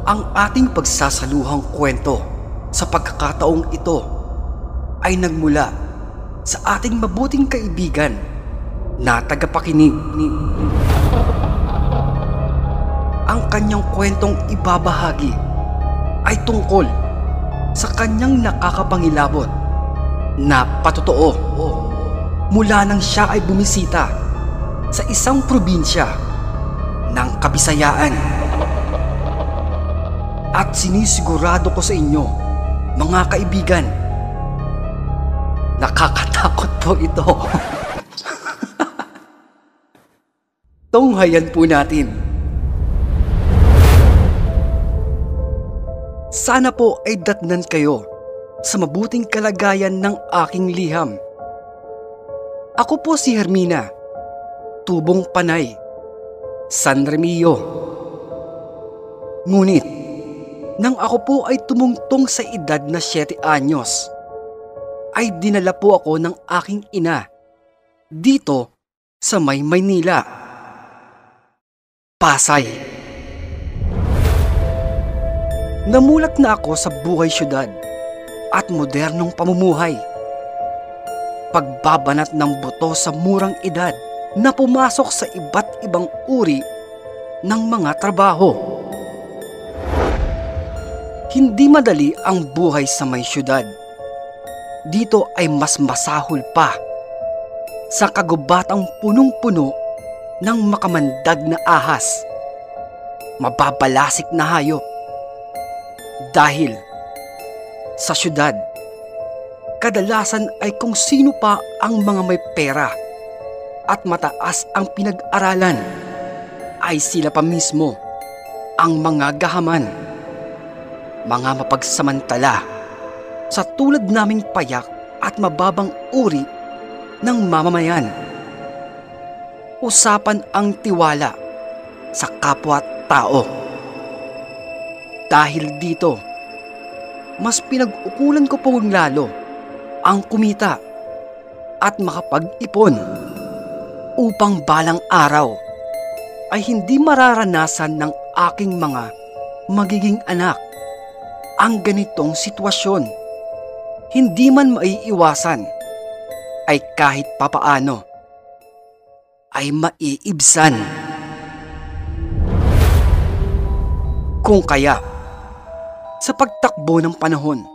Ang ating pagsasaluhang kwento sa pagkakataong ito ay nagmula sa ating mabuting kaibigan na tagapakinig. Ang kanyang kwentong ibabahagi ay tungkol sa kanyang nakakapangilabot na patotoo mula nang siya ay bumisita sa isang probinsya ng Kabisayaan. At sinisigurado ko sa inyo, mga kaibigan, nakakatakot po ito. Tunghayan po natin. Sana po ay datnan kayo sa mabuting kalagayan ng aking liham. Ako po si Hermina, tubong panay, San Remillo. Ngunit, nang ako po ay tumungtong sa edad na 7 anyos, ay dinala po ako ng aking ina dito sa may Maynila, Pasay. Namulat na ako sa buhay syudad at modernong pamumuhay. Pagbabanat ng buto sa murang edad na pumasok sa iba't ibang uri ng mga trabaho. Hindi madali ang buhay sa may syudad. Dito ay mas masahol pa sa kagubatang punong-puno ng makamandag na ahas, mababalasik na hayop. Dahil sa syudad, kadalasan ay kung sino pa ang mga may pera at mataas ang pinag-aralan ay sila pa mismo ang mga gahaman, mga mapagsamantala sa tulad naming payak at mababang uri ng mamamayan. Usapan ang tiwala sa kapwa-tao. Dahil dito, mas pinag-ukulan ko po lalo ang kumita at makapag-ipon upang balang araw ay hindi mararanasan ng aking mga magiging anak ang ganitong sitwasyon. Hindi man maiiwasan ay kahit papaano ay maiibsan. Kung kaya, sa pagtakbo ng panahon,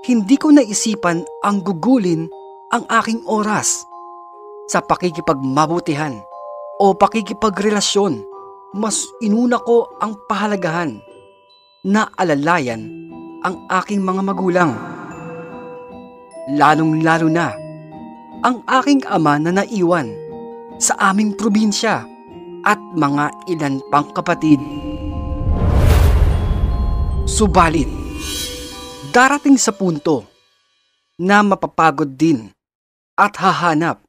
hindi ko naisipan ang gugulin ang aking oras sa pakikipagmabutihan o pakikipagrelasyon. Mas inuna ko ang pahalagahan na alalayan ang aking mga magulang. Lalong-lalo na ang aking ama na naiwan sa aming probinsya at mga ilan pang kapatid. Subalit, darating sa punto na mapapagod din at hahanap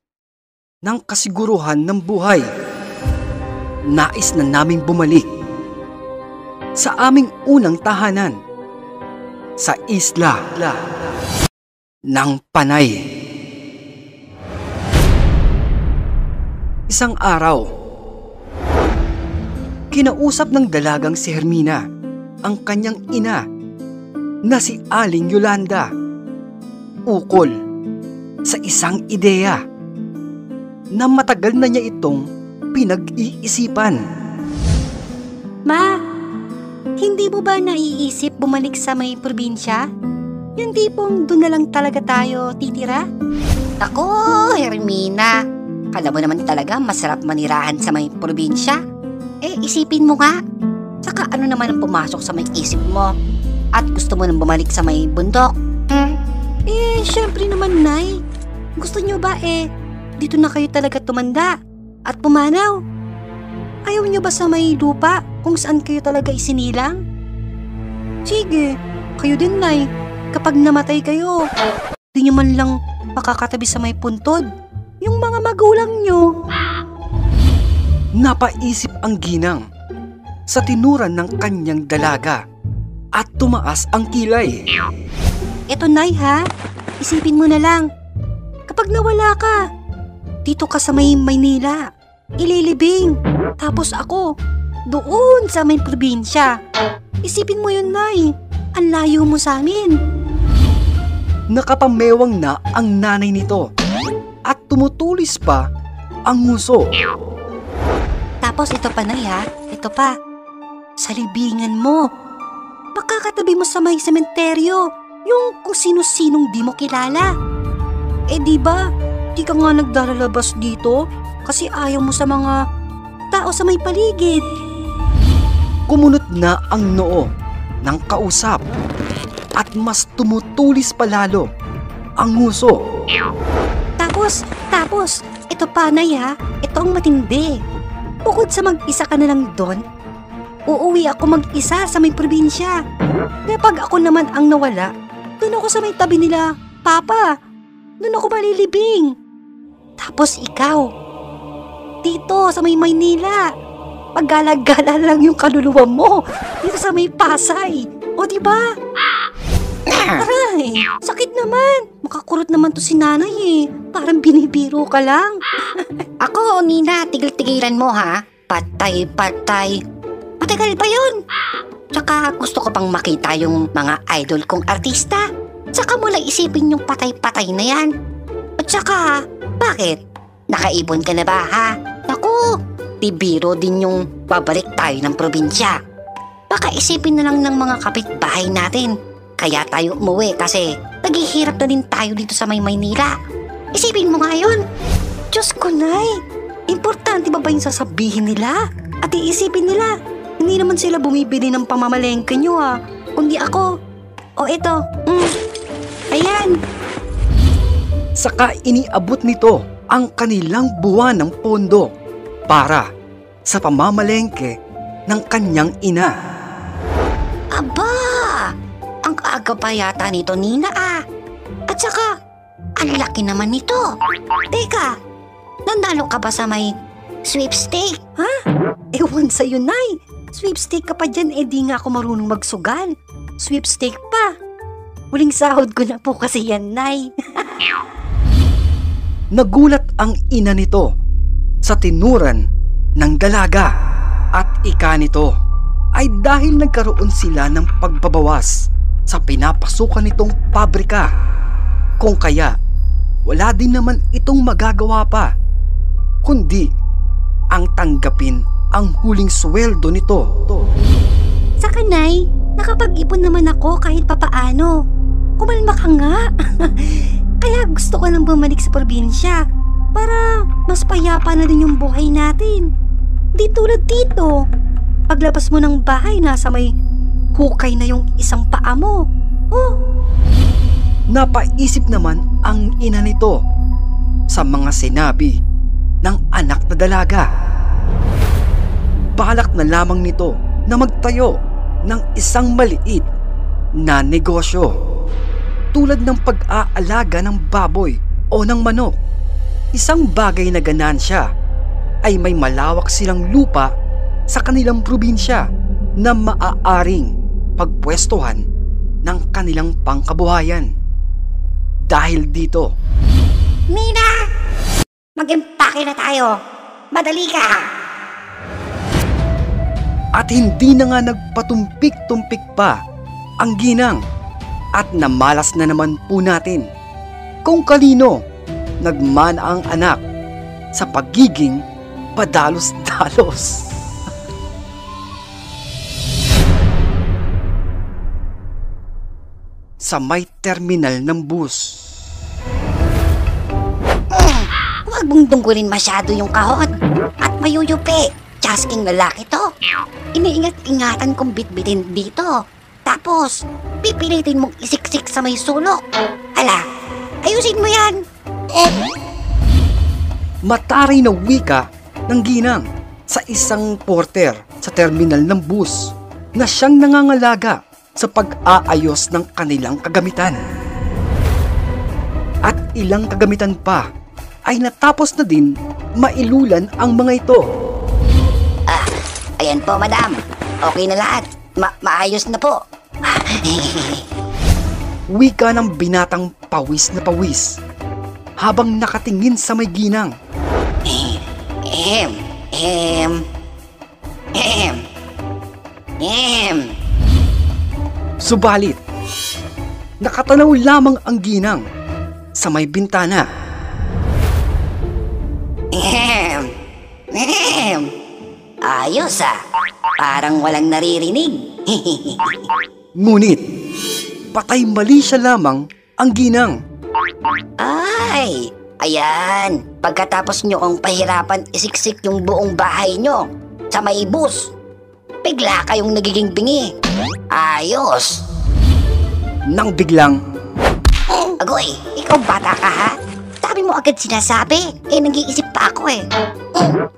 ng kasiguruhan ng buhay. Nais na naming bumalik sa aming unang tahanan sa isla ng Panay. Isang araw, kinausap ng dalagang si Hermina ang kanyang ina na si Aling Yolanda ukol sa isang ideya na matagal na niya itong pinag-iisipan. Ma, hindi mo ba naiisip bumalik sa may probinsya? Yung tipong doon na lang talaga tayo titira? Ako, Hermina, kala mo naman talaga masarap manirahan sa may probinsya. Isipin mo nga, saka ano naman ang pumasok sa may isip mo at gusto mo nang bumalik sa may bundok? Syempre naman, Nay. Gusto nyo ba dito na kayo talaga tumanda at pumanaw? Ayaw nyo ba sa may lupa kung saan kayo talaga isinilang? Sige, kayo din, Nay. Kapag namatay kayo, di nyo man lang makakatabi sa may puntod yung mga magulang nyo. Napaisip ang ginang sa tinuran ng kanyang dalaga at tumaas ang kilay. Eto, Nay, ha? Isipin mo na lang. Kapag nawala ka, dito ka sa may Maynila, ililibing. Tapos ako, doon sa may probinsya, Isipin mo yun, Nay. Ang layo mo sa amin. Nakapamewang na ang nanay nito at tumutulis pa ang nguso. Tapos ito pa, Nay, ha? Ito pa. Sa libingan mo. Makakatabi mo sa may sementeryo. Yung kung sino-sinong di mo kilala. Eh di ba? Di ka nga nagdaralabas dito kasi ayaw mo sa mga tao sa may paligid. Kumunot na ang noo ng kausap at mas tumutulis palalo ang nguso. Tapos, ito pa, Nay, ha? Ito ang matindi. Bukod sa mag-isa ka na lang doon, uuwi ako mag-isa sa may probinsya. Kapag ako naman ang nawala, doon ako sa may tabi nila, Papa. Doon ako malilibing. Tapos ikaw, dito sa may Maynila, paggala-gala lang yung kaluluwa mo dito sa may Pasay. O diba? Aray, sakit naman. Makakurot naman to si nanay eh. Parang binibiro ka lang. Ako, Nina, tigil-tigilan mo ha. Patay. Matagal pa yun. Tsaka gusto ko pang makita yung mga idol kong artista. Tsaka mo lang isipin yung patay-patay na yan. At tsaka, bakit? Nakaipon ka na ba ha? Naku, di biro din yung babalik tayo ng probinsya. Baka isipin na lang ng mga kapitbahay natin. Kaya tayo umuwi kasi naghihirap na din tayo dito sa may Maynila. Isipin mo nga yun. Diyos ko, Nay. Importante ba yung sasabihin nila? At iisipin nila, hindi naman sila bumibili ng pamamalengke nyo ah. Kundi ako. O ito. Ayan. Saka iniabot nito ang kanilang buwan ng pondo para sa pamamalengke ng kanyang ina. Aba! Ang aga pa yata nito, Nina ah. At saka, ang laki naman nito. Teka, nanalo ka ba sa may sweepstake? Ewan sa'yo, Nay. Sweepstake ka pa dyan, eh di nga ako marunong magsugal. Sweepstake pa. Huling sahod ko na po kasi yan, Nay. Nagulat ang ina nito sa tinuran ng dalaga at ika nito ay dahil nagkaroon sila ng pagbabawas sa pinapasukan nitong pabrika. Kung kaya, wala din naman itong magagawa pa, kundi ang tanggapin ang huling sweldo nito. Saka, Nay, nakapag-ipon naman ako kahit papaano. Kumalma ka nga. Kaya gusto ko nang bumalik sa probinsya para mas payapa na din yung buhay natin. Di tulad dito. Paglabas mo ng bahay, nasa may hukay na yung isang paa mo. Oh. Napaisip naman ang ina nito sa mga sinabi ng anak na dalaga. Balak na lamang nito na magtayo ng isang maliit na negosyo tulad ng pag-aalaga ng baboy o ng manok. Isang bagay na ganansya ay may malawak silang lupa sa kanilang probinsya na maaaring pagpwestuhan ng kanilang pangkabuhayan. Dahil dito, Nina! Mag-impake na tayo! Madali ka! at hindi na nga nagpatumpik-tumpik pa ang ginang at namalas na naman po natin kung kanino nagmana ang anak sa pagiging padalos-dalos. Sa may terminal ng bus. Huwag mong dunggulin masyado yung kahon at mayuyupi. Tasking lalaki to. Iniingat-ingatan kong bitbitin dito. Tapos, pipilitin mong isiksik sa may sulok. Ala, ayusin mo yan. Mataray na wika ng ginang sa isang porter sa terminal ng bus na siyang nangangalaga sa pag-aayos ng kanilang kagamitan. At ilang kagamitan pa ay natapos na din mailulan ang mga ito. Ayan po, madam. Okay na lahat. Maayos na po. Wika ng binatang pawis na pawis habang nakatingin sa may ginang. Subalit, nakatanaw lamang ang ginang sa may bintana. Ayos parang walang naririnig. Ngunit, patay mali siya lamang ang ginang. Ay, ayan. Pagkatapos nyo kong pahirapan isiksik yung buong bahay nyo sa may bus, bigla kayong nagiging bingi. Ayos. Nang biglang, Agoy, ikaw bata ka ha? Dami mo agad sinasabi. Nag-iisip pa ako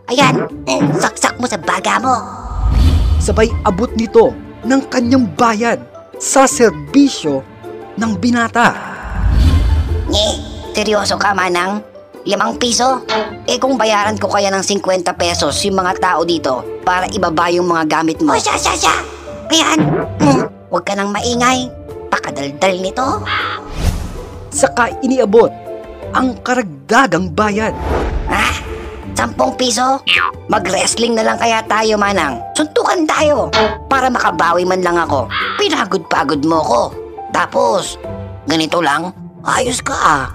Ayan, saksak mo sa baga mo. sabay abot nito ng kanyang bayad sa serbisyo ng binata. Seryoso ka, Manang? 5 piso? Kung bayaran ko kaya ng 50 pesos yung mga tao dito para ibaba yung mga gamit mo. Siya! Ayan, huwag ka nang maingay. Pakadaldal nito. Saka iniabot ang karagdagang bayad. 10 piso? Mag-wrestling na lang kaya tayo, Manang. Suntukan tayo para makabawi man lang ako. Pinagod-pagod mo ko. Tapos, ganito lang, ayos ka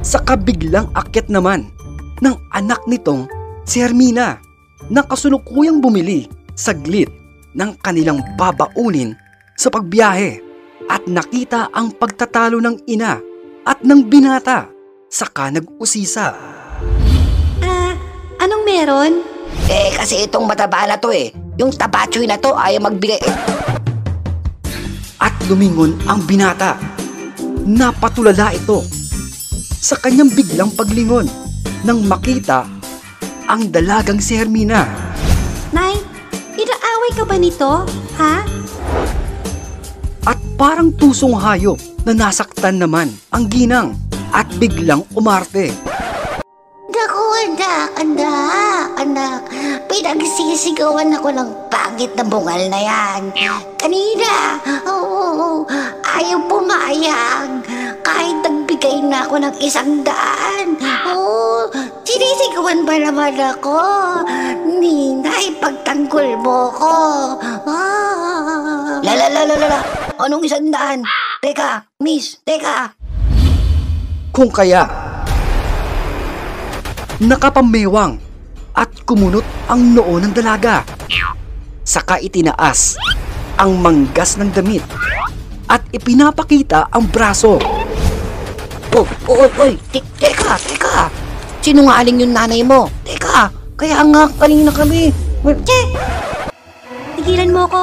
Saka biglang akyat naman ng anak nitong si Hermina na kasulukuyang bumili saglit ng kanilang babaunin sa pagbiyahe at nakita ang pagtatalo ng ina at ng binata. Saka nag-usisa. Anong meron? Kasi itong mataba na to yung tabachoy na to ayaw magbigay At lumingon ang binata. Napatulala ito sa kanyang biglang paglingon nang makita ang dalagang si Hermina. Nay, inaaway ka ba nito? Ha? At parang tusong hayop na nasaktan naman ang ginang at biglang umarte. Naku, anak. Pinagsisigawan ako ng pangit na bungal na yan. Kanina, ayaw pumayag. Kahit nagbigay na ako ng 100. Sinisigawan ba naman ako? Ninay, pagtanggol mo ko. Lala. Anong 100? Teka, miss, teka. Kung kaya, nakapamewang at kumunot ang noo ng dalaga. Saka itinaas ang manggas ng damit at ipinapakita ang braso. Oy, teka. Sinungaling yung nanay mo. Teka, kaya nga kanina kami. Tigilan mo ko.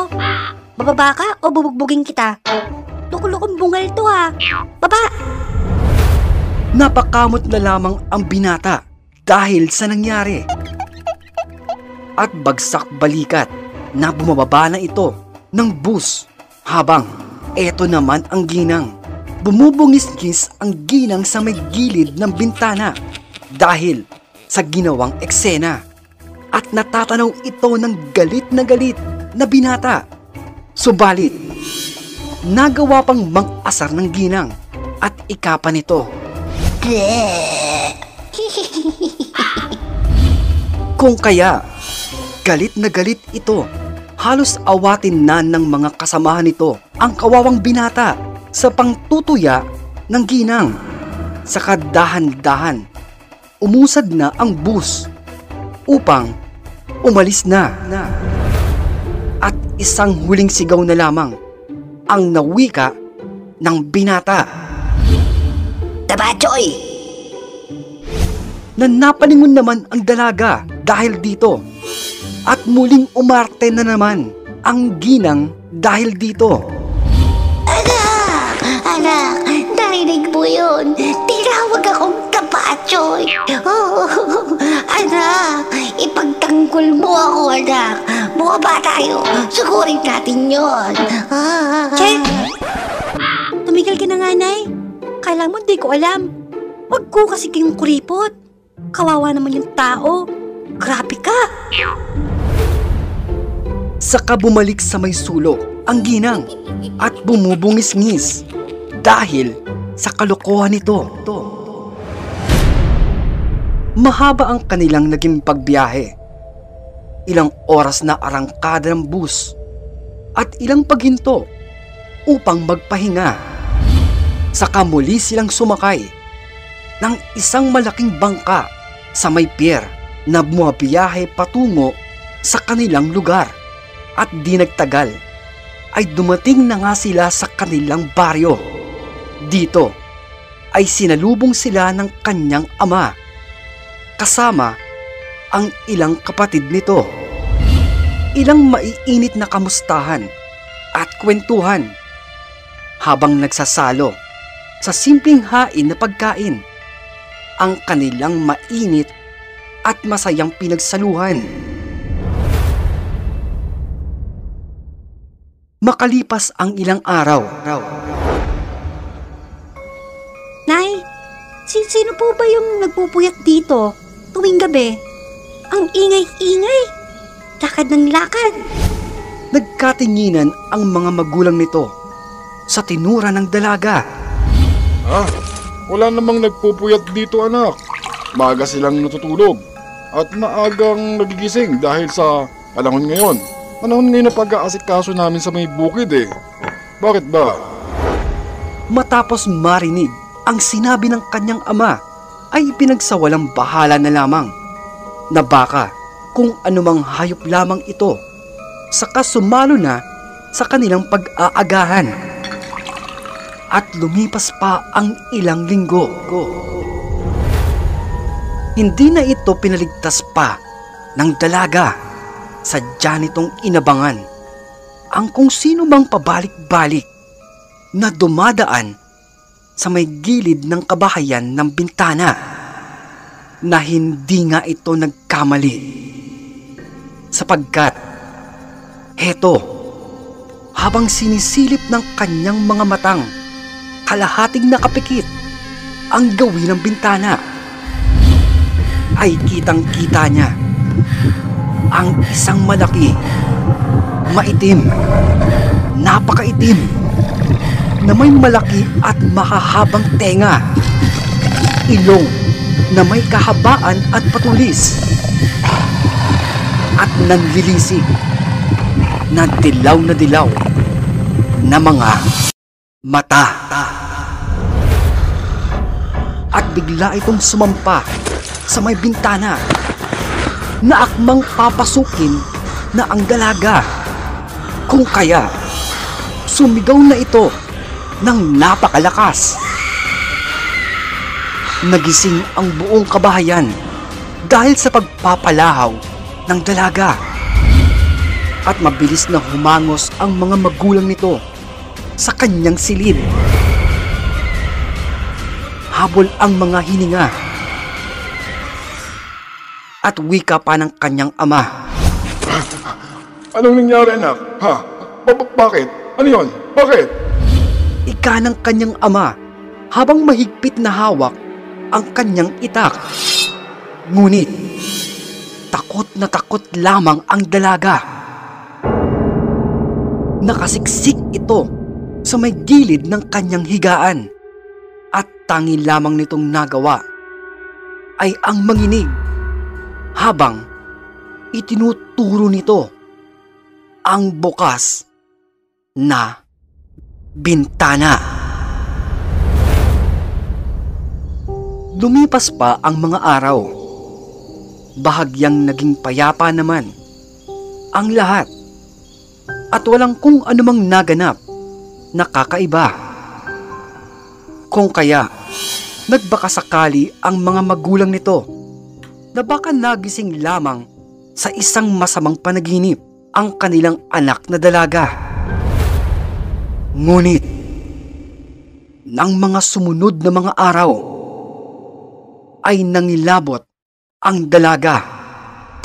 Bababa ka o bubugbugin kita? Lukulukong bungal to ha. Baba! Napakamot na lamang ang binata dahil sa nangyari. At bagsak balikat na bumababa na ito ng bus habang eto naman ang ginang. Bumubungis-ngis ang ginang sa may gilid ng bintana dahil sa ginawang eksena at natatanaw ito ng galit na binata. Subalit, nagawa pang mang-asar ng ginang at ikapa nito. Kung kaya, galit na galit ito. Halos awatin na ng mga kasamahan nito ang kawawang binata sa pangtutuya ng ginang. Saka dahan-dahan, umusad na ang bus upang umalis na. At isang huling sigaw na lamang ang nawika ng binata. Tabachoy! Na napalingon naman ang dalaga dahil dito. At muling umarte na naman ang ginang dahil dito. Anak, narinig mo yun. Tinawag akong tabachoy. Anak, ipagtanggol mo ako, anak. Bumaba tayo. Sugurin natin yun. Che! Tumigil ka na nga, Nay. Kala mo di ko alam. Huwag ko kasi kayong kuripot. Kawawa naman yung tao. Grabe ka! Saka bumalik sa may sulok ang ginang at bumubungis-ngis dahil sa kalokohan nito. Mahaba ang kanilang naging pagbiyahe. Ilang oras na arangkada ng bus at ilang paghinto upang magpahinga. Saka muli silang sumakay ng isang malaking bangka sa may pier na bumabiyahe patungo sa kanilang lugar. At di nagtagal ay dumating na nga sila sa kanilang baryo. Dito ay sinalubong sila ng kanyang ama kasama ang ilang kapatid nito. Ilang maiinit na kamustahan at kwentuhan habang nagsasalo sa simpleng hain na pagkain ang kanilang mainit at masayang pinagsaluhan. Makalipas ang ilang araw. Nay, sino po ba yung nagpupuyat dito tuwing gabi? Ang ingay-ingay. Lakad ng lakad. Nagkatinginan ang mga magulang nito sa tinura ng dalaga. Wala namang nagpupuyat dito, anak. Maaga silang natutulog at maagang nagigising dahil sa panahon ngayon. Panahon ngayon na pag-aasikaso namin sa may bukid eh. Bakit ba? Matapos marinig ang sinabi ng kanyang ama, ay pinagsawalang bahala na lamang na baka kung anumang hayop lamang ito, saka sumalo na sa kanilang pag-aagahan. At lumipas pa ang ilang linggo. Hindi na ito pinaligtas pa ng dalaga. Sadya nitong inabangan ang kung sino bang pabalik-balik na dumadaan sa may gilid ng kabahayan ng bintana, na hindi nga ito nagkamali. Sapagkat heto, habang sinisilip ng kanyang mga matang, kalahating nakapikit ang gawin ng bintana, ay kitang-kita niya ang isang malaki, maitim, napakaitim, na may malaki at mahahabang tenga, ilong na may kahabaan at patulis, at nanlilisik na dilaw na mga mata. At bigla itong sumampa sa may bintana na akmang papasukin na ang dalaga. Kung kaya, sumigaw na ito ng napakalakas. Nagising ang buong kabahayan dahil sa pagpapalahaw ng dalaga. At mabilis na humangos ang mga magulang nito sa kanyang silid. Habol ang mga hininga. At wika pa ng kanyang ama. Anong nangyari, anak? Bakit? Ano yun? Bakit? Ika ng kanyang ama habang mahigpit na hawak ang kanyang itak. Ngunit takot na takot lamang ang dalaga. Nakasiksik ito sa may gilid ng kanyang higaan, at tangi lamang nitong nagawa ay ang manginig habang itinuturo nito ang bukas na bintana. Lumipas pa ang mga araw. Bahagyang naging payapa naman ang lahat at walang kung anumang naganap na kakaiba. Kung kaya, nagbakasakali ang mga magulang nito na baka nagising lamang sa isang masamang panaginip ang kanilang anak na dalaga. Ngunit, ng mga sumunod na mga araw, ay nangilabot ang dalaga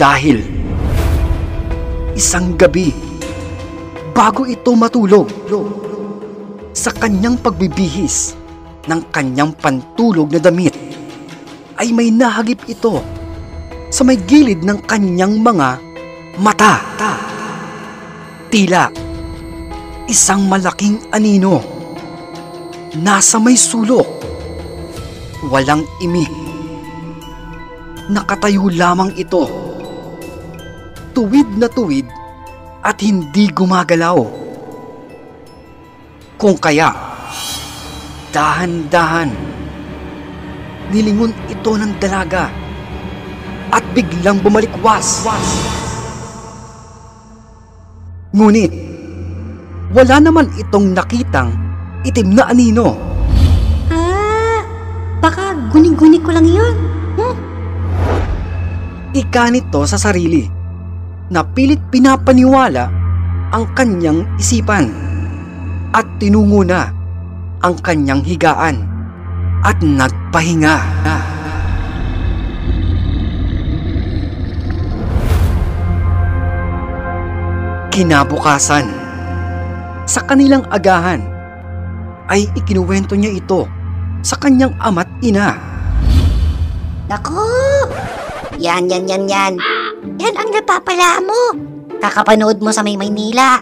dahil isang gabi bago ito matulog sa kanyang pagbibihis ng kanyang pantulog na damit, ay may nahagip ito sa may gilid ng kanyang mga mata. Tila isang malaking anino nasa may sulok, walang imik. Nakatayo lamang ito, tuwid na tuwid at hindi gumagalaw. Kung kaya, dahan-dahan, nilingon ito ng dalaga at biglang bumalikwas. Ngunit, wala naman itong nakitang itim na anino. Baka guni-guni ko lang yun. Ika nito sa sarili na pilit pinapaniwala ang kanyang isipan at tinungo na ang kanyang higaan at nagpahinga. Kinabukasan, sa kanilang agahan, ay ikinuwento niya ito sa kanyang ama't ina. Naku! Yan. Yan ang napapala mo. Kakapanood mo sa may Maynila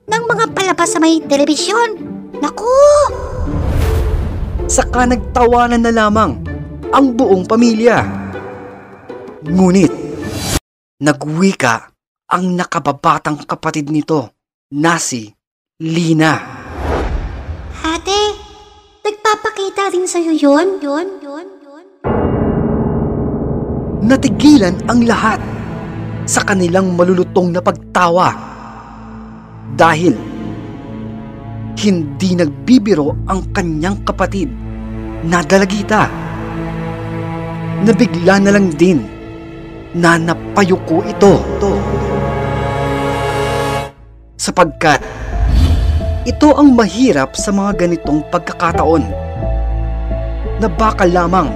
ng mga palabas sa may telebisyon. Naku! Saka nagtawanan na lamang ang buong pamilya. Ngunit, nagwika ang nakababatang kapatid nito na si Lina. Ate, nagpapakita rin sa'yo yun? Natigilan ang lahat sa kanilang malulutong na pagtawa dahil hindi nagbibiro ang kanyang kapatid na dalagita. Nabigla na lang din na napayuko ito. Sapagkat ito ang mahirap sa mga ganitong pagkakataon na baka lamang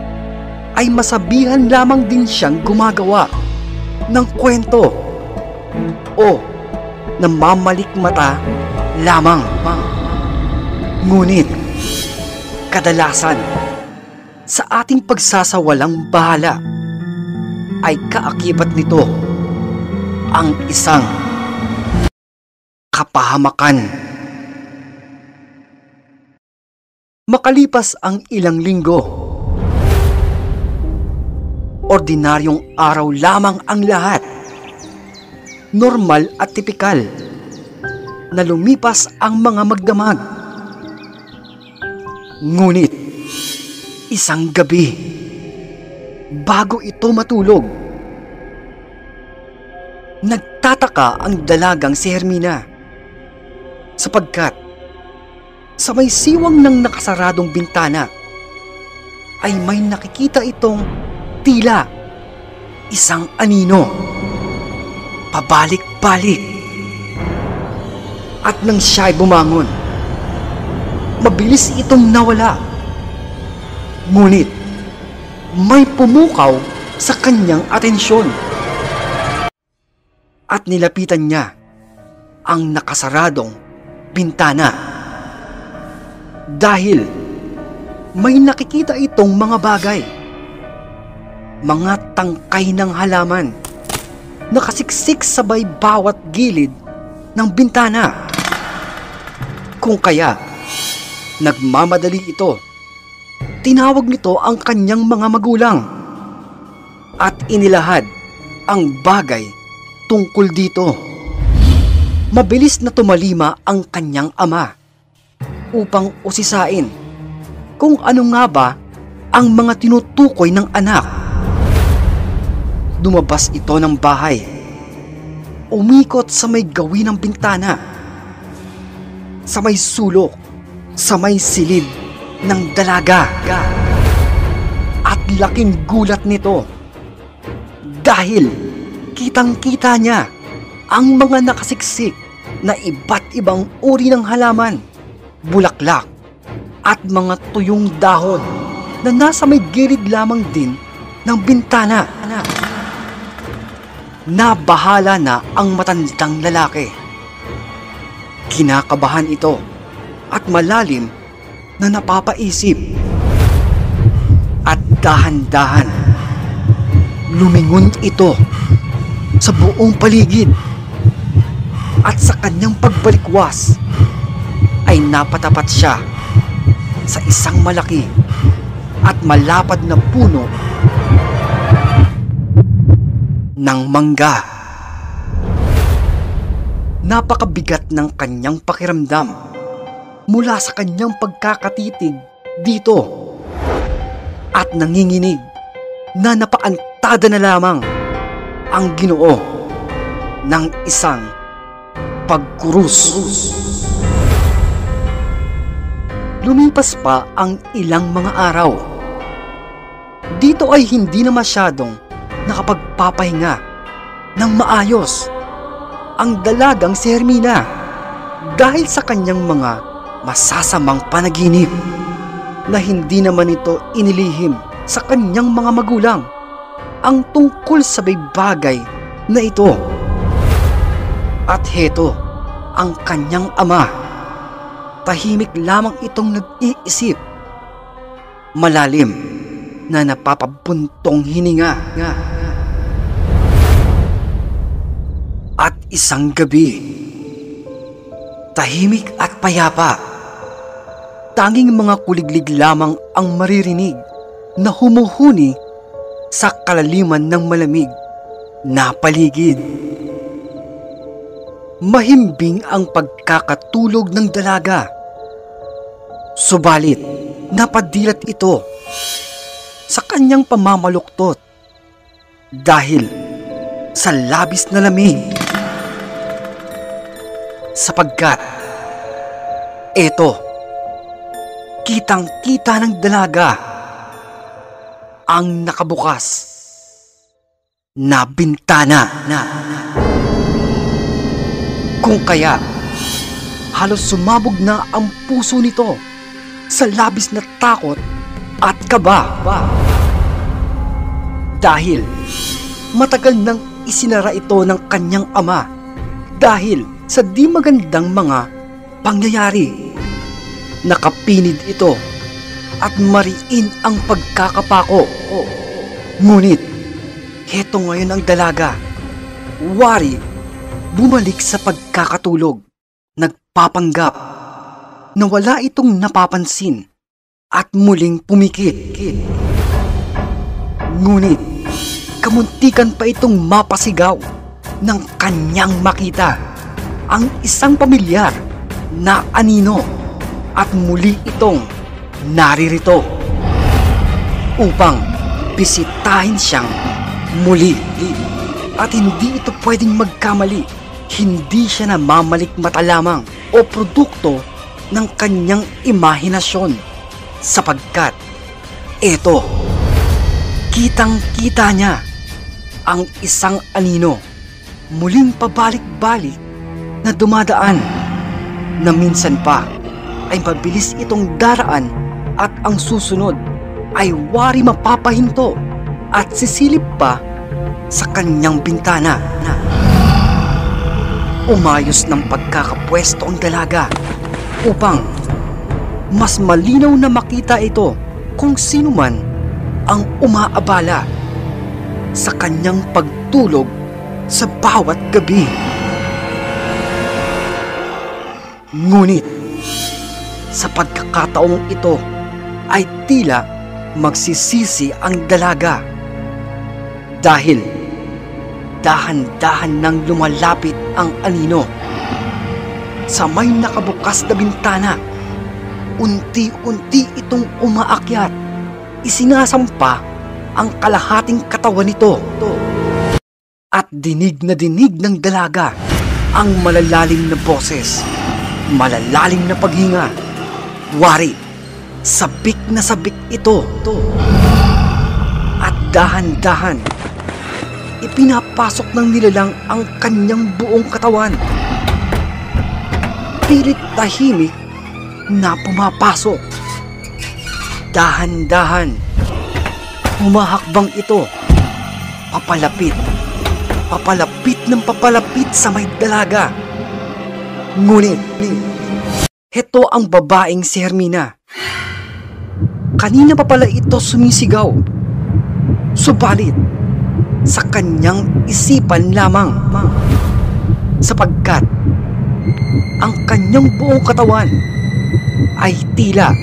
ay masabihan lamang din siyang gumagawa ng kwento o namamalikmata lamang. Ngunit kadalasan sa ating pagsasawalang bahala ay kaakibat nito ang isang kapahamakan. Makalipas ang ilang linggo, ordinaryong araw lamang ang lahat. Normal at tipikal na lumipas ang mga magdamag. Ngunit, isang gabi, bago ito matulog, nagtataka ang dalagang si Hermina sapagkat sa may siwang ng nakasaradong bintana ay may nakikita itong tila isang anino pabalik-balik. At nang siya'y bumangon, mabilis itong nawala. Ngunit may pumukaw sa kanyang atensyon at nilapitan niya ang nakasaradong bintana dahil may nakikita itong mga bagay, mga tangkay ng halaman nakasiksik sa bawat gilid ng bintana. Kung kaya nagmamadali ito, tinawag nito ang kanyang mga magulang at inilahad ang bagay tungkol dito. Mabilis na tumalima ang kanyang ama upang usisain kung ano nga ba ang mga tinutukoy ng anak. Lumabas ito ng bahay, umikot sa may gawin ng bintana, sa may sulok, sa may silid ng dalaga. At laking gulat nito dahil kitang-kita niya ang mga nakasiksik na iba't ibang uri ng halaman, bulaklak at mga tuyong dahon na nasa may gilid lamang din ng bintana. Nabahala na ang matandang lalaki. Kinakabahan ito at malalim na napapaisip. At dahan-dahan, lumingon ito sa buong paligid. At sa kanyang pagbalikwas, ay napatapat siya sa isang malaki at malapad na puno ng mangga. Napakabigat ng kanyang pakiramdam mula sa kanyang pagkakatitig dito at nanginginig na napaantada na lamang ang Ginoo ng isang pagkurus. Lumipas pa ang ilang mga araw. Dito ay hindi na masyadong nakapagpapahinga ng maayos ang dalagang si Hermina dahil sa kanyang mga masasamang panaginip na hindi naman ito inilihim sa kanyang mga magulang ang tungkol sa bagay na ito. At heto ang kanyang ama, tahimik lamang itong nag-iisip, malalim na napapabuntong hininga. At isang gabi, tahimik at payapa, tanging mga kuliglig lamang ang maririnig na humuhuni sa kalaliman ng malamig na paligid. Mahimbing ang pagkakatulog ng dalaga. Subalit, napadilat ito sa kanyang pamamaluktot dahil sa labis na lamig. Sapagkat, eto, kitang-kita ng dalaga ang nakabukas na bintana. Kung kaya, halos sumabog na ang puso nito sa labis na takot at kaba. Dahil matagal nang isinara ito ng kanyang ama dahil sa di magandang mga pangyayari. Nakapinid ito at mariin ang pagkakapako. Ngunit, heto ngayon ang dalaga, wari, bumalik sa pagkakatulog, nagpapanggap na wala itong napapansin at muling pumikit. Ngunit, kamuntikan pa itong mapasigaw ng kanyang makita ang isang pamilyar na anino at muli itong naririto upang bisitahin siyang muli. At hindi ito pwedeng magkamali. Hindi siya namamalikmata lamang o produkto ng kanyang imahinasyon sapagkat eto, kitang-kita niya ang isang anino muling pabalik-balik na dumadaan na minsan pa ay mabilis itong daraan at ang susunod ay wari mapapahinto at sisilip pa sa kanyang bintana. Umayos ng pagkakapwesto ang dalaga upang mas malinaw na makita ito kung sino man ang umaabala sa kanyang pagtulog sa bawat gabi. Ngunit sa pagkakataong ito ay tila magsisisi ang dalaga dahil dahan-dahan nang lumalapit ang anino sa may nakabukas na bintana. Unti-unti itong umaakyat, isinasampa ang kalahating katawan nito at dinig ng dalaga ang malalalim na boses, malalalim na paghinga. Wari, sabik na sabik ito. At dahan-dahan, ipinapasok ng nilalang ang kanyang buong katawan. Pilit tahimik na pumapasok. Dahan-dahan, humahakbang ito. Papalapit ng papalapit sa may dalaga. Ngunit, heto ang babaeng si Hermina. Kanina pa pala ito sumisigaw. Subalit, sa kanyang isipan lamang sapagkat ang kanyang buong katawan ay tila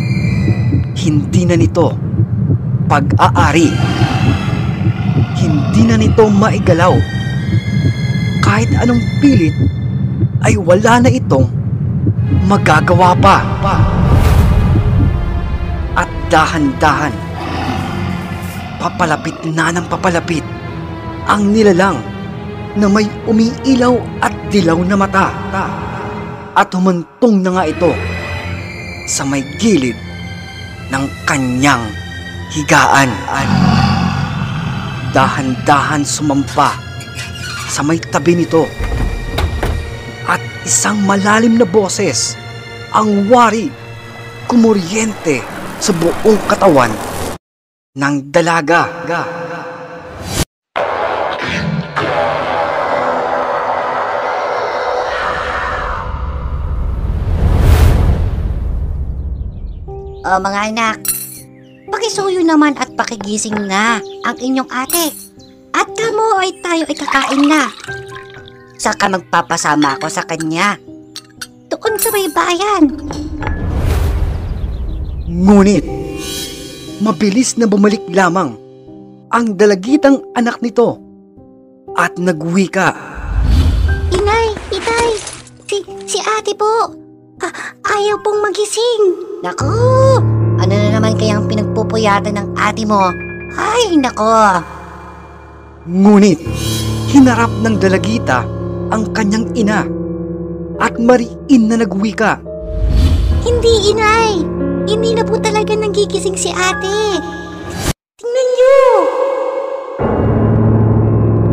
hindi na nito pag-aari. Hindi na nito maigalaw. Kahit anong pilit ay wala na itong magagawa pa. At dahan-dahan, papalapit na ng papalapit ang nilalang na may umiilaw at dilaw na mata. At humantong na nga ito sa may gilid ng kanyang higaan. Dahan-dahan sumampa sa may tabi nito at isang malalim na boses ang wari kumuryente sa buong katawan ng dalaga. O mga anak, pakisuyo naman at pakigising na ang inyong ate. At kamo ay tayo ay kakain na. Saka magpapasama ako sa kanya doon sa may bayan. Ngunit, mabilis na bumalik lamang ang dalagitang anak nito at nagwika. Inay, si ate po. Ayaw pong magising. Naku, ano na naman kayang pinagpupuyatan ng ate mo? Ay, nako. Ngunit, hinarap ng dalagita ang kanyang ina at mariin na nagwika. Hindi, inay. Hindi na po talaga nagigising si ate. Tingnan niyo.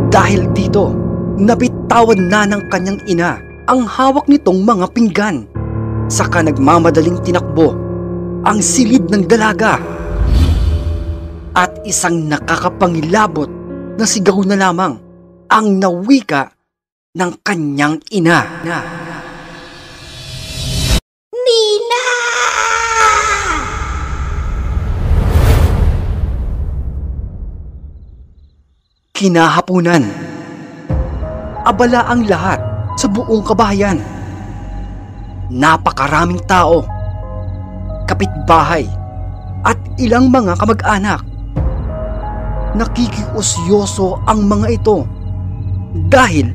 Dahil dito, nabitawan na ng kanyang ina ang hawak nitong mga pinggan. Saka nagmamadaling tinakbo ang silid ng dalaga. At isang nakakapangilabot na sigaw na lamang ang nawika ng kanyang ina. Nina! Kinahapunan. Abala ang lahat sa buong kabahayan. Napakaraming tao, kapitbahay at ilang mga kamag-anak. Nakikiusyoso ang mga ito dahil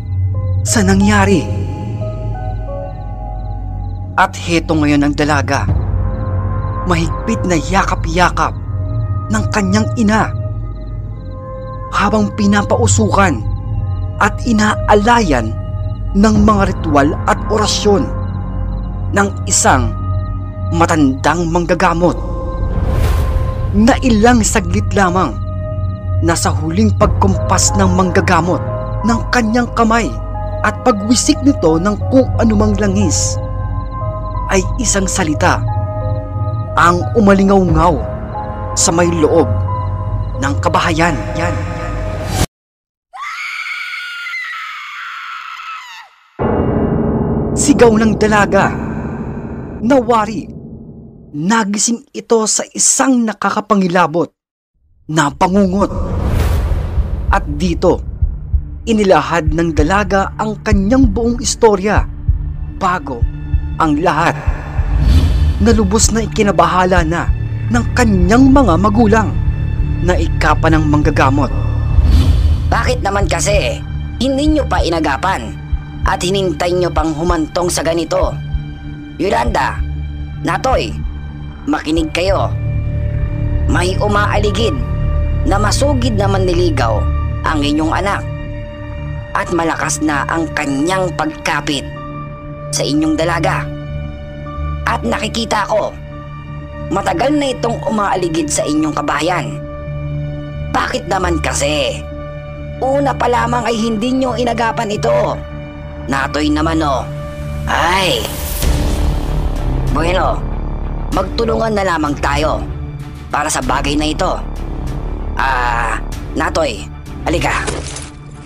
sa nangyari. At heto ngayon ang dalaga, mahigpit na yakap-yakap ng kanyang ina habang pinapausukan at inaalayan ng mga ritual at orasyon ng isang matandang manggagamot na ilang saglit lamang nasa huling pagkumpas ng manggagamot ng kanyang kamay at pagwisik nito ng kung anumang langis ay isang salita ang umalingaw-ngaw sa may loob ng kabahayan. Sigaw ng dalaga. Nawari, nagising ito sa isang nakakapangilabot na pangungot. At dito, inilahad ng dalaga ang kanyang buong istorya bago ang lahat. Nalubos na ikinabahala na ng kanyang mga magulang na ikapa ng manggagamot. Bakit naman kasi hindi nyo pa inagapan at hinintay nyo pang humantong sa ganito? Yolanda, Natoy, makinig kayo. May umaaligid na masugid na manliligaw ang inyong anak at malakas na ang kanyang pagkapit sa inyong dalaga. At nakikita ko, matagal na itong umaaligid sa inyong kabayan. Bakit naman kasi? Una pa lamang ay hindi nyo inagapan ito. Natoy naman ay... Bueno, magtulungan na lamang tayo para sa bagay na ito. Natoy, halika.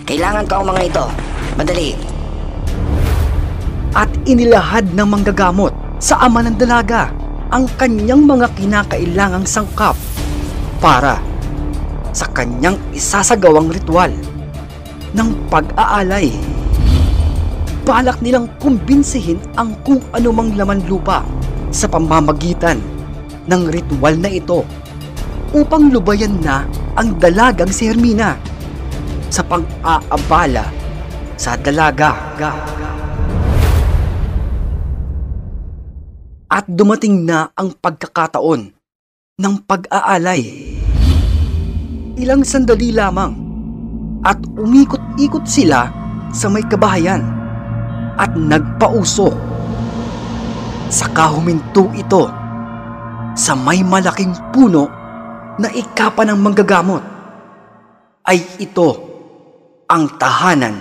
Kailangan ko ang mga ito. Madali. At inilahad ng manggagamot sa ama ng dalaga ang kanyang mga kinakailangang sangkap para sa kanyang isasagawang ritual ng pag-aalay. Balak nilang kumbinsihin ang kung anumang laman lupa sa pamamagitan ng ritual na ito upang lubayan na ang dalagang si Hermina sa pang-aabala sa dalaga. At dumating na ang pagkakataon ng pag-aalay. Ilang sandali lamang at umikot-ikot sila sa may kabahayan at nagpausok. Saka huminto ito sa may malaking puno na ikapa ng manggagamot. Ay ito ang tahanan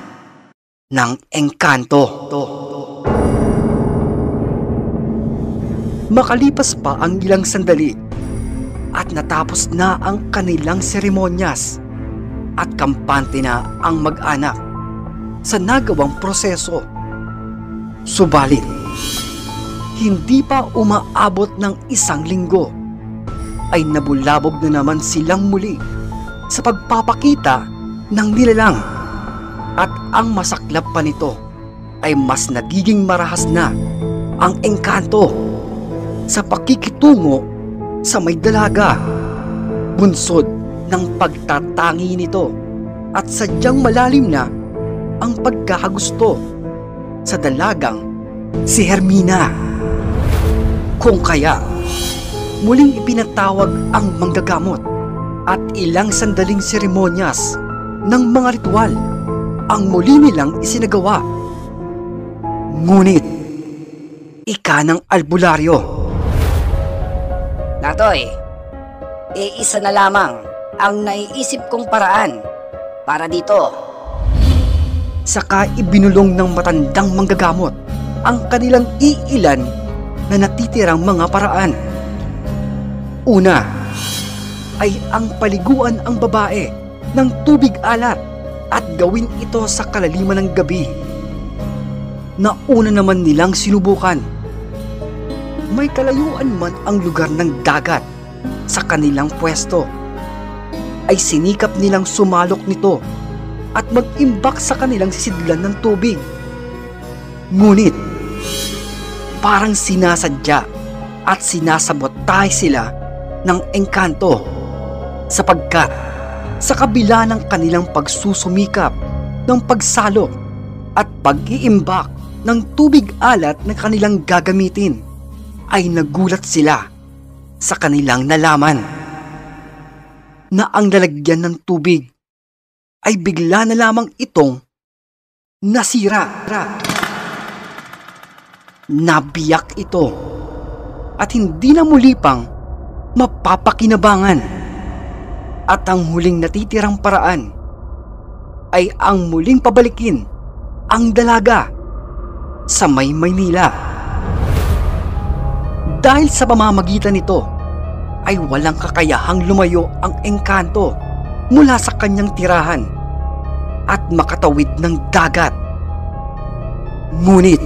ng engkanto. Makalipas pa ang ilang sandali at natapos na ang kanilang seremonyas at kampante na ang mag-anak sa nagawang proseso. Subalit, hindi pa umaabot ng 1 linggo ay nabulabog na naman silang muli sa pagpapakita ng nilalang, at ang masaklap pa nito ay mas nagiging marahas na ang engkanto sa pakikitungo sa may dalaga, bunsod ng pagtatangi nito, at sadyang malalim na ang pagkakagusto sa dalagang si Hermina. Kung kaya, muling ipinatawag ang manggagamot at ilang sandaling seremonyas ng mga ritual ang muli nilang isinagawa. Ngunit, ika ng albularyo. Natoy, isa na lamang ang naiisip kong paraan para dito. Saka ibinulong ng matandang manggagamot ang kanilang iilan na natitirang mga paraan. Una ay ang paliguan ang babae ng tubig alat at gawin ito sa kalaliman ng gabi. Nauna naman nilang sinubukan. May kalayuan man ang lugar ng dagat sa kanilang pwesto, ay sinikap nilang sumalok nito at mag-imbak sa kanilang sisidlan ng tubig. Ngunit, parang sinasadya at sinasabotay sila ng engkanto, sapagkat sa kabila ng kanilang pagsusumikap ng pagsalok at pag-iimbak ng tubig alat na kanilang gagamitin, ay nagulat sila sa kanilang nalaman na ang lalagyan ng tubig ay bigla na lamang itong nasira. Nabiyak ito at hindi na muli pang mapapakinabangan, at ang huling natitirang paraan ay ang muling pabalikin ang dalaga sa may Maynila. Dahil sa pamamagitan nito ay walang kakayahang lumayo ang engkanto mula sa kanyang tirahan at makatawid ng dagat. Ngunit,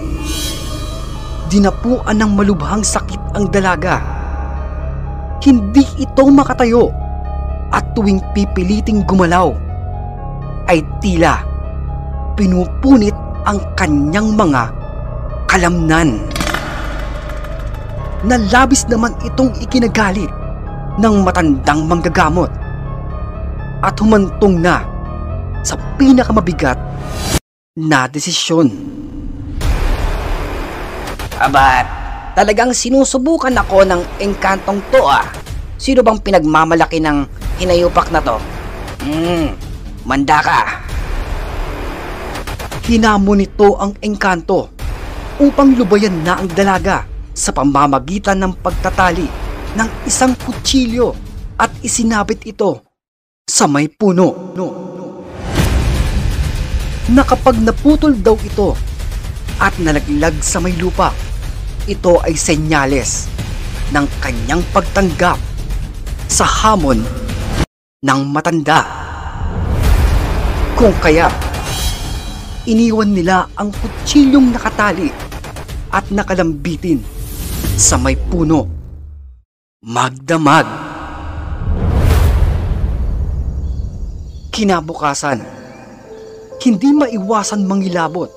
dinapuan ng malubhang sakit ang dalaga. Hindi ito makatayo, at tuwing pipiliting gumalaw ay tila pinupunit ang kanyang mga kalamnan. Nalabis naman itong ikinagalit ng matandang manggagamot at humantong na sa pinakamabigat na desisyon. Aba, talagang sinusubukan ako ng engkantong to ah. Sino bang pinagmamalaki ng hinayupak na to? Manda ka. Hinamon nito ang engkanto upang lubayan na ang dalaga sa pamamagitan ng pagtatali ng isang kutsilyo at isinabit ito sa may puno. Na kapag naputol daw ito at nalaglag sa may lupa, ito ay senyales ng kanyang pagtanggap sa hamon ng matanda. Kung kaya, iniwan nila ang kutsilyong nakatali at nakalambitin sa may puno. Magdamag. Kinabukasan, hindi maiwasan mangilabot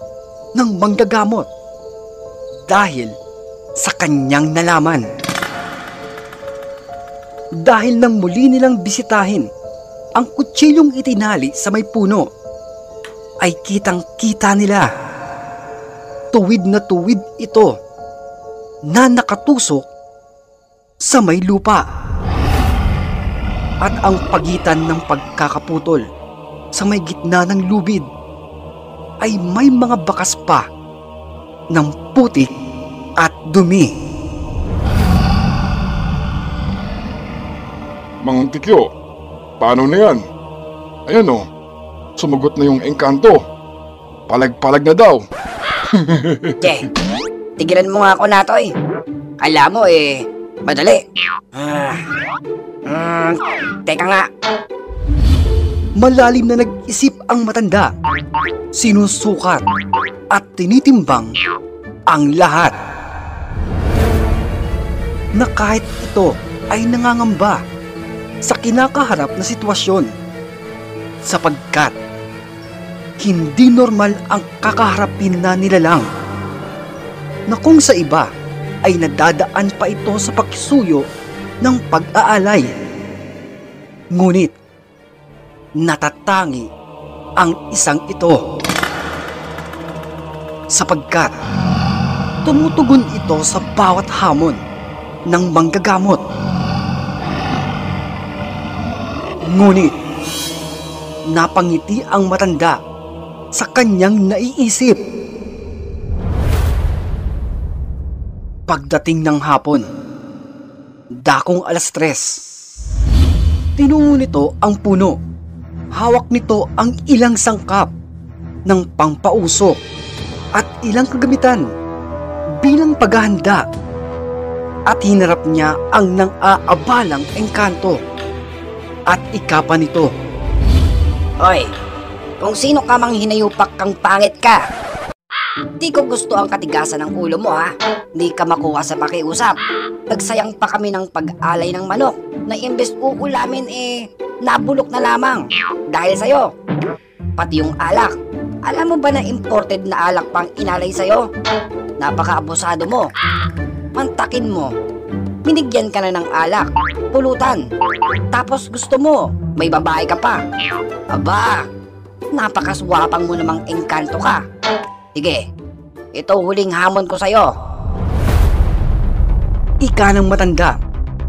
ng manggagamot dahil sa kanyang nalaman. Dahil nang muli nilang bisitahin ang kutsilyong itinali sa may puno, ay kitang-kita nila. Tuwid na tuwid ito na nakatusok sa may lupa. At ang pagitan ng pagkakaputol sa may gitna ng lubid ay may mga bakas pa ng putik at dumi. Mang Tikyo, paano na yan? Ayan o, sumagot na yung engkanto. Palag-palag na daw. Che, tigilan mo nga ako na to eh. Kala mo madali. Teka nga. Malalim na nag-isip ang matanda. Sinusukat at tinitimbang ang lahat. Na kahit ito ay nangangamba sa kinakaharap na sitwasyon. Sapagkat hindi normal ang kakaharapin na nilalang. Na kung sa iba ay nadadaan pa ito sa pakisuyo ng pag-aalay. Ngunit natatangi ang isang ito sapagkat tumutugon ito sa bawat hamon ng manggagamot. Ngunit napangiti ang matanda sa kanyang naiisip. Pagdating ng hapon, dakong 3:00, tinungo nito ang puno. Hawak nito ang ilang sangkap ng pampausok at ilang kagamitan bilang paghahanda. At hinarap niya ang nang-aabalang engkanto at ikapa nito. Hoy, kung sino ka mang hinayupak kang pangit ka. Di ko gusto ang katigasan ng ulo mo ha. Di ka makuha sa pakiusap. Nagsayang pa kami ng pag-alay ng manok na imbes uulamin nabulok na lamang dahil sa'yo. Pati yung alak. Alam mo ba na imported na alak pang inalay sa'yo? Napaka-abusado mo. Mantakin mo. Binigyan ka na ng alak, pulutan. Tapos gusto mo, may babae ka pa. Aba, napakaswapang mo namang engkanto ka. Sige, ito huling hamon ko sa'yo. Ika ng matanda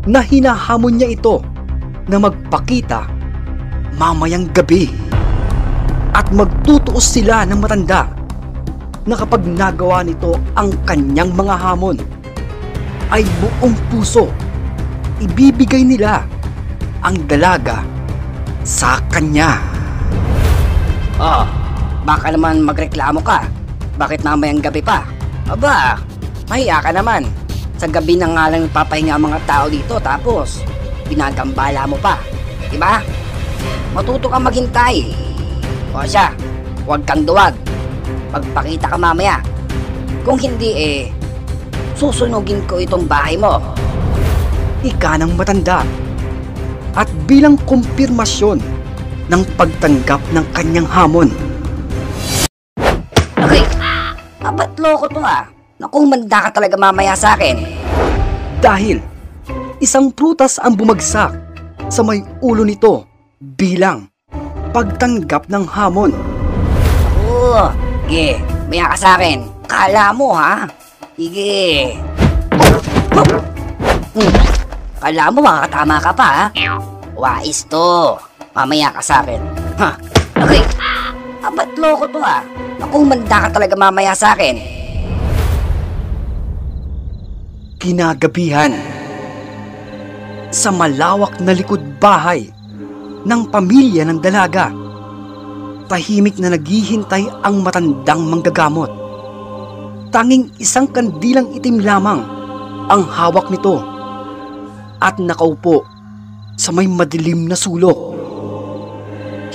na hinahamon niya ito na magpakita mamayang gabi. At magtutuos sila ng matanda na kapag nagawa nito ang kanyang mga hamon, ay buong puso ibibigay nila ang dalaga sa kanya. Baka naman magreklamo ka. Bakit mamayang gabi pa? Aba, mahiya ka naman. Sa gabi na nga lang papahinga ang mga tao dito tapos ginagambala mo pa. Diba? Matuto kang maghintay. O siya, huwag kang duwag. Magpakita ka mamaya. Kung hindi susunugin ko itong bahay mo. Ika ng matanda. At bilang kumpirmasyon ng pagtanggap ng kanyang hamon. Okay, abat loko to Naku, manda ka talaga mamaya sa akin. Dahil isang prutas ang bumagsak sa may ulo nito bilang pagtanggap ng hamon. Sige, maya ka sa akin. Kala mo Sige. Kala mo makakatama ka pa Wais to. Mamaya ka sa akin. Okay. Abat loko to Naku, manda ka talaga mamaya sa akin. Kinagabihan, sa malawak na likod bahay ng pamilya ng dalaga, tahimik na naghihintay ang matandang manggagamot. Tanging isang kandilang itim lamang ang hawak nito at nakaupo sa may madilim na sulok.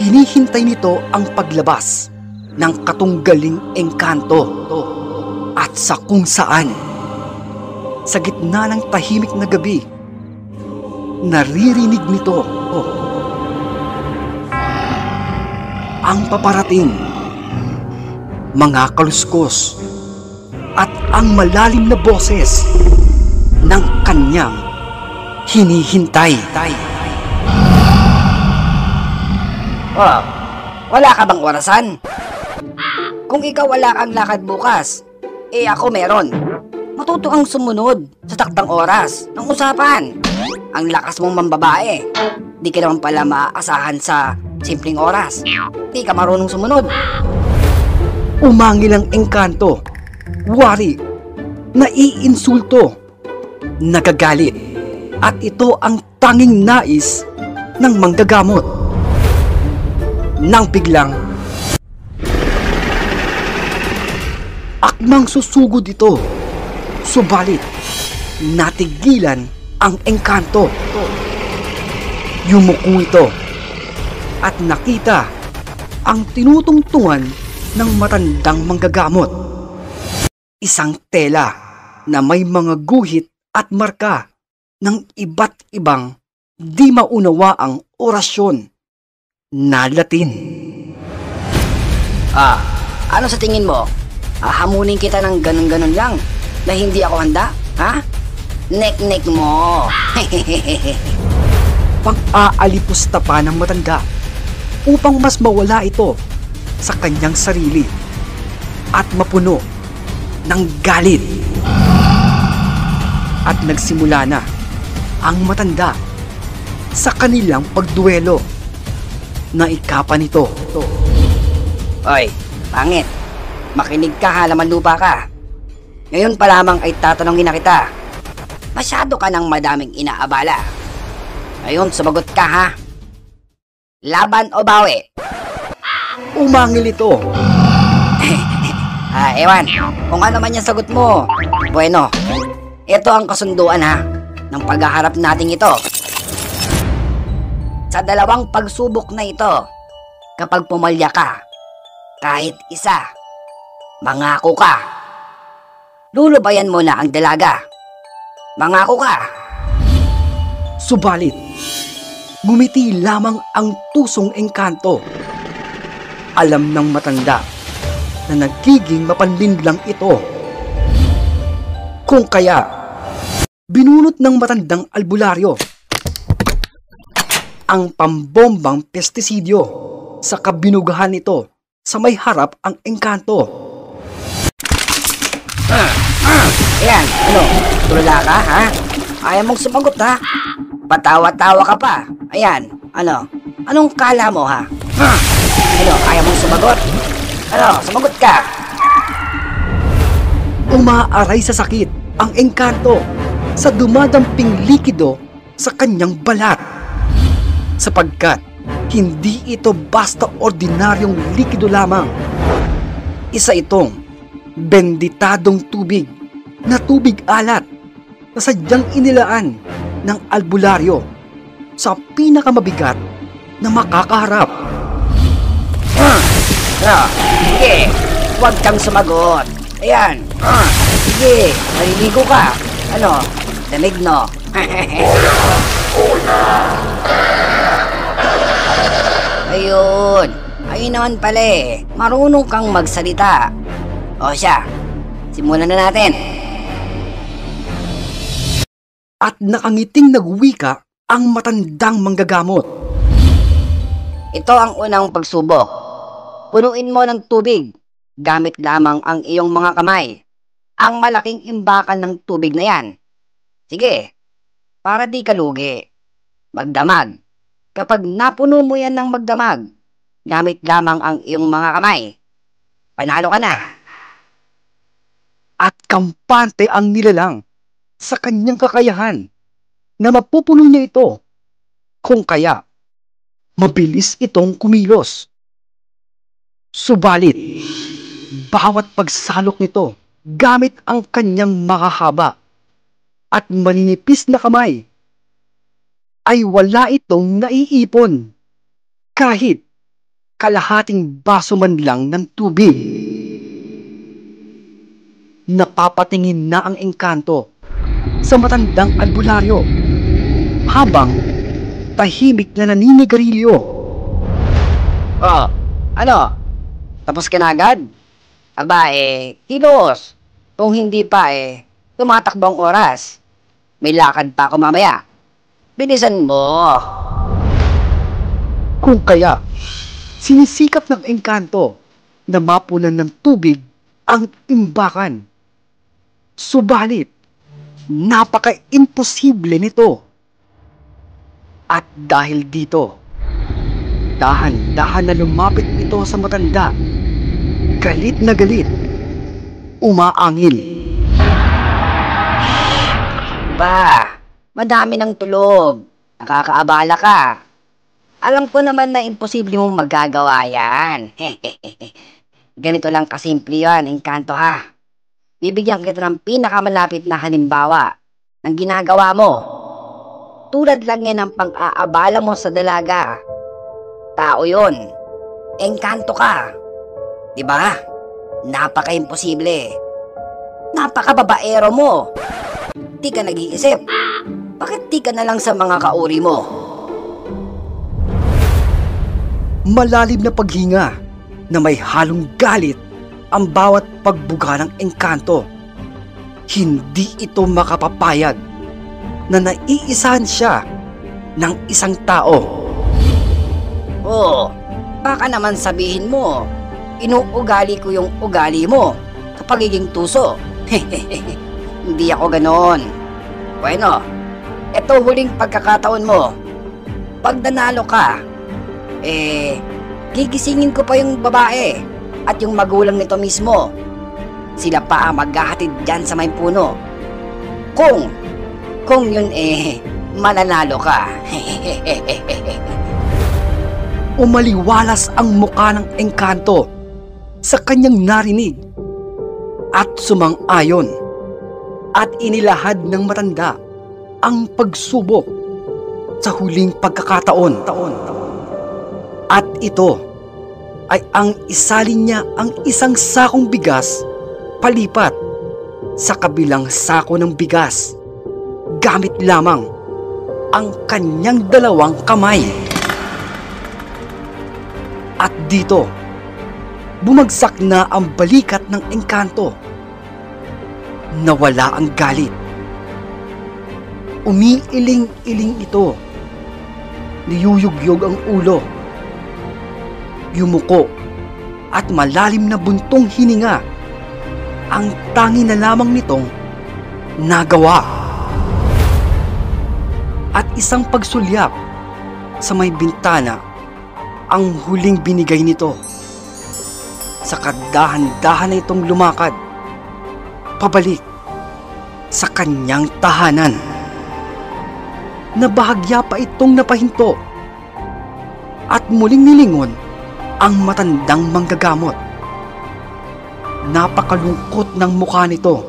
Hinihintay nito ang paglabas ng katunggaling engkanto at sa kung saan sa gitna ng tahimik na gabi, naririnig nito ang paparating, mga kaluskos at ang malalim na boses ng kanyang hinihintay. Wala ka bang orasan? Kung ikaw wala kang lakad bukas, ako meron. matuto ang sumunod sa taktang oras ng usapan. Ang lakas mong mambabae. Di ka naman pala maaasahan sa simpleng oras. Di ka marunong sumunod. Umangil ang engkanto, wari, naiinsulto, nagagalit, at ito ang tanging nais ng manggagamot. Nang biglang, akmang susugod ito, subalit natigilan ang engkanto. Yumuko ito at nakita ang tinutungtungan ng matandang manggagamot. Isang tela na may mga guhit at marka ng iba't ibang di maunawaang orasyon na Latin. Ano sa tingin mo? Hamunin kita ng ganun-ganun lang na hindi ako handa? Ha? Nek-nek mo. Pag-aalipusta pa ng matanda upang mas mawala ito sa kanyang sarili at mapuno ng galit. At nagsimula na ang matanda sa kanilang pagduelo. Naikapa nito. Oy, pangit. Makinig ka, halaman lupa ka. Ngayon pa lamang ay tatanungin na kita. Masyado ka ng madaming inaabala. Ngayon, sumagot ka ha. Laban o bawi? Umangil ito. Ewan, kung ano man yung sagot mo. Bueno, ito ang kasunduan ha, ng paghaharap nating ito. Sa dalawang pagsubok na ito, kapag pumalya ka, kahit isa, mangako ka. Lulubayan mo na ang dalaga. Mangako ka. Subalit, ngumiti lamang ang tusong engkanto. Alam ng matanda na nagiging mapanlinlang ito. Kung kaya, binunot ng matandang albularyo ang pambombang pestisidyo sa kabinugahan nito sa may harap ang engkanto. Ayan, ano? Tulala ka, ha? Ayaw mong sumagot, ha? Patawa-tawa ka pa. Ayan, ano? Anong kala mo, ha? Ano, ayaw mong sumagot? Ano, sumagot ka? Umaaray sa sakit ang engkanto sa dumadamping likido sa kanyang balat. Sapagkat hindi ito basta ordinaryong likido lamang. Isa itong benditadong tubig na tubig alat na sadyang inilaan ng albularyo sa pinakamabigat na makakaharap. Sige, huwag kang sumagot. Ayan, sige, maliligo ka. Ano, lamig no? Ayun, ayun naman pala eh. Marunong kang magsalita. O siya, simulan na natin. At nakangiting nagwika ang matandang manggagamot. Ito ang unang pagsubok. Punuin mo ng tubig gamit lamang ang iyong mga kamay. Ang malaking imbakan ng tubig na yan. Sige, para di ka lugi. Magdamag. Kapag napuno mo yan ng magdamag, gamit lamang ang iyong mga kamay, panalo ka na. At kampante ang nilalang sa kanyang kakayahan na mapupuno niya ito. Kung kaya, mabilis itong kumilos. Subalit, bawat pagsalok nito gamit ang kanyang makahaba at maninipis na kamay ay wala itong naiipon kahit kalahating baso man lang ng tubig. Napapatingin na ang engkanto sa matandang albularyo habang tahimik na naninigarilyo. Ano? Tapos ka na agad? Aba kilos. Kung hindi pa tumatakbong oras. May lakad pa ako mamaya. Bilisan mo. Kung kaya, sinisikap ng engkanto na mapunan ng tubig ang imbakan. Subalit, napaka-imposible nito. At dahil dito, dahan-dahan na lumapit ito sa matanda. Galit na galit. Umaangil. Ba, madami ng tulog. Nakakaabala ka. Alam ko naman na imposible mong magagawa yan. Ganito lang kasimple yan, Engkanto ha. Bibigyan kita ng pinakamalapit na halimbawa ng ginagawa mo. Tulad lang yan ang pang-aabala mo sa dalaga. Tao yon. Engkanto ka. Diba? Napaka-imposible. Napaka-babaero mo. Di ka nag-iisip. Bakit di ka na lang sa mga kauri mo? Malalim na paghinga na may halong galit ang bawat pagbuga ng Engkanto. Hindi ito makapapayag na naiisahan siya ng isang tao. Oh, baka naman sabihin mo, inuugali ko yung ugali mo sa pagiging tuso. Hindi ako ganon. Bueno, eto huling pagkakataon mo. Pag nanalo ka, gigisingin ko pa yung babae at yung magulang nito mismo. Sila pa ang maghahatid dyan sa may puno. Kung yun mananalo ka. Umaliwalas ang muka ng Engkanto sa kanyang narinig at sumang-ayon at inilahad ng matanda ang pagsubok sa huling pagkakataon. At ito ay ang isalin niya ang isang sakong bigas palipat sa kabilang sako ng bigas gamit lamang ang kanyang dalawang kamay. At dito, bumagsak na ang balikat ng Engkanto. Nawala ang galit. Umiiling-iling ito. Niyuyugyog ang ulo. Yumuko at malalim na buntong hininga ang tangi na lamang nitong nagawa. At isang pagsulyap sa may bintana ang huling binigay nito. Sa dahan-dahan na itong lumakad pabalik sa kanyang tahanan. Nabahagya pa itong napahinto at muling nilingon ang matandang manggagamot. Napakalungkot ng mukha nito.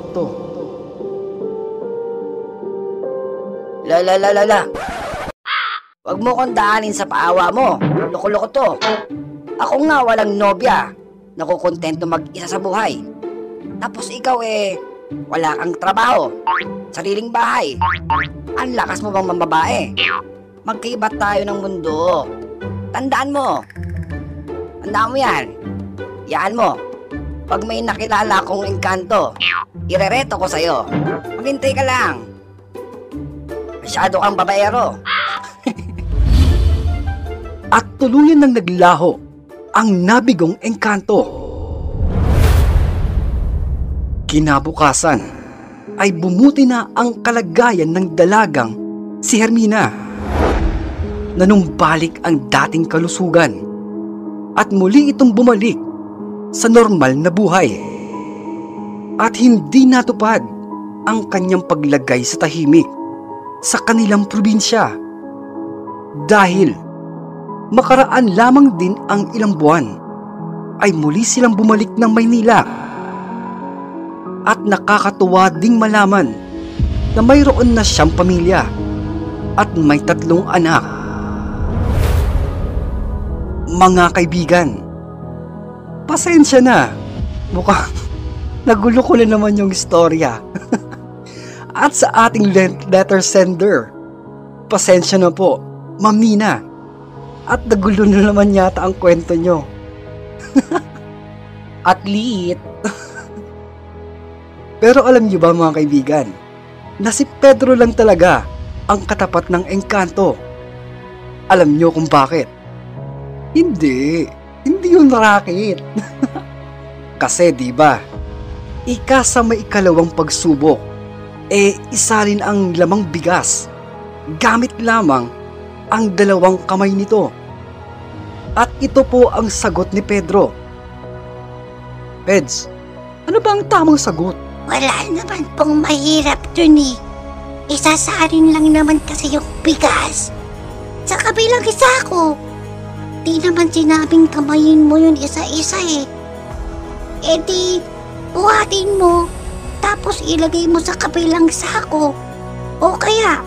La. Huwag mo kong daanin sa paawa mo. Loko-loko to. Ako nga walang nobya. Nakukontento mag-isa sa buhay. Tapos ikaw wala kang trabaho. Sariling bahay. Ang lakas mo bang mambabae? Magkaiba tayo ng mundo. Tandaan mo. Tandaan mo yan. Yaan mo. Pag may nakilala kong Engkanto, irereto ko sa'yo. Maghintay ka lang. Masyado kang babaero. At tuluyan ng naglaho ang nabigong Engkanto. Kinabukasan ay bumuti na ang kalagayan ng dalagang si Hermina. Nanumbalik ang dating kalusugan at muli itong bumalik sa normal na buhay. At hindi natupad ang kanyang paglagay sa tahimik sa kanilang probinsya. Dahil makaraan lamang din ang ilang buwan ay muli silang bumalik ng Maynila. At nakakatuwa ding malaman na mayroon na siyang pamilya at may 3 anak. Mga kaibigan, pasensya na. Mukhang nagulo ko na naman yung istorya. At sa ating letter sender, pasensya na po, Ma'am Nina. At nagulo na naman yata ang kwento nyo. At liit. Pero alam niyo ba mga kaibigan, na si Pedro lang talaga ang katapat ng Engkanto. Alam niyo kung bakit? Hindi yun racket. Kasi 'di ba? ika sa may ikalawang pagsubok, isalin ang lamang bigas, gamit lamang ang dalawang kamay nito. At ito po ang sagot ni Pedro. Peds, ano ba ang tamang sagot? Wala naman pong mahirap dun eh. Isasalin lang naman kasi yung bigas sa kabilang sako. Di naman sinabing kamayin mo yun isa-isa eh. E di, buhatin mo, tapos ilagay mo sa kabilang sako. O kaya,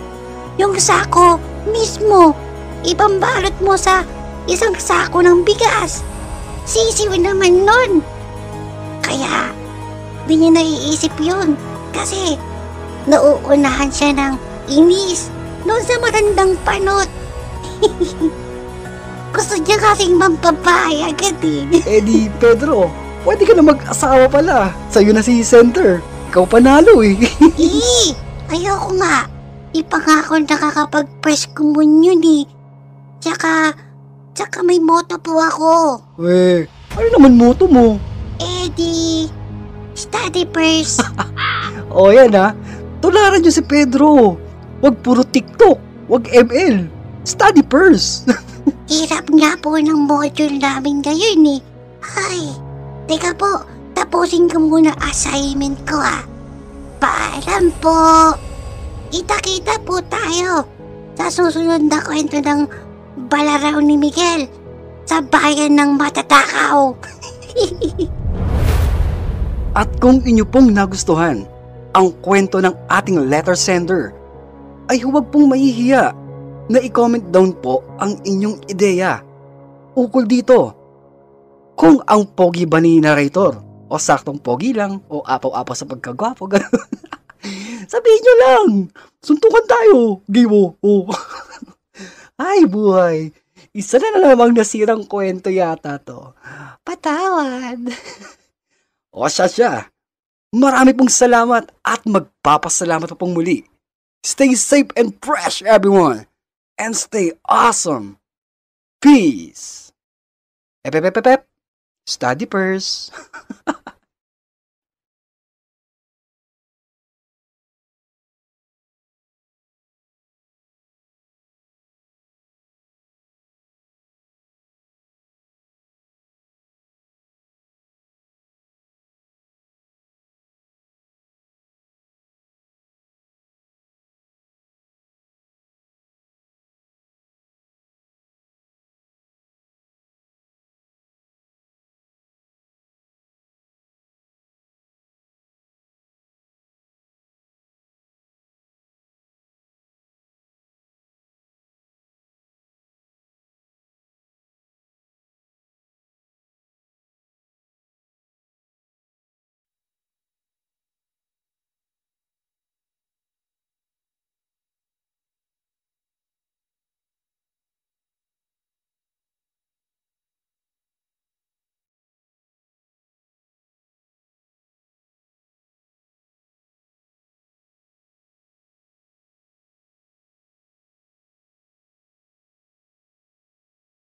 yung sako mismo, ipambalot mo sa isang sako ng bigas. Sisiw naman nun. Kaya, di niya naiisip yun. Kasi, nauunahan siya ng inis noon sa matandang panot. Gusto niya kasing mampabahay agad eh. Di Pedro, pwede ka na mag-asawa pala. Sa'yo na si Center. Ikaw panalo eh. Ayoko nga. Ipangako nakakapag-first communion eh. Tsaka may motto po ako. Ano naman motto mo? Di, study first. O yan ha, tularan niyo si Pedro. Wag puro TikTok, wag ML. Study first. Hirap nga po ng module namin ngayon eh. Ay, teka po, tapusin ko muna assignment ko ah. Paalam po. Kita-kita po tayo sa susunod na kwento ng balaraw ni Miguel sa bayan ng Matatakaw. At kung inyo pong nagustuhan ang kwento ng ating letter sender, ay huwag pong mahihiya na i-comment down po ang inyong ideya ukol dito. Kung ang pogi ba ni narrator o saktong pogi lang o apaw-apaw sa pagkagwapo, sabihin nyo lang, suntukan tayo, gibo. Ay buhay, isa na namang nasirang kwento yata to. Patawad. O siya. Marami pong salamat at magpapasalamat pa pong muli. Stay safe and fresh everyone. And stay awesome. Peace. Study first.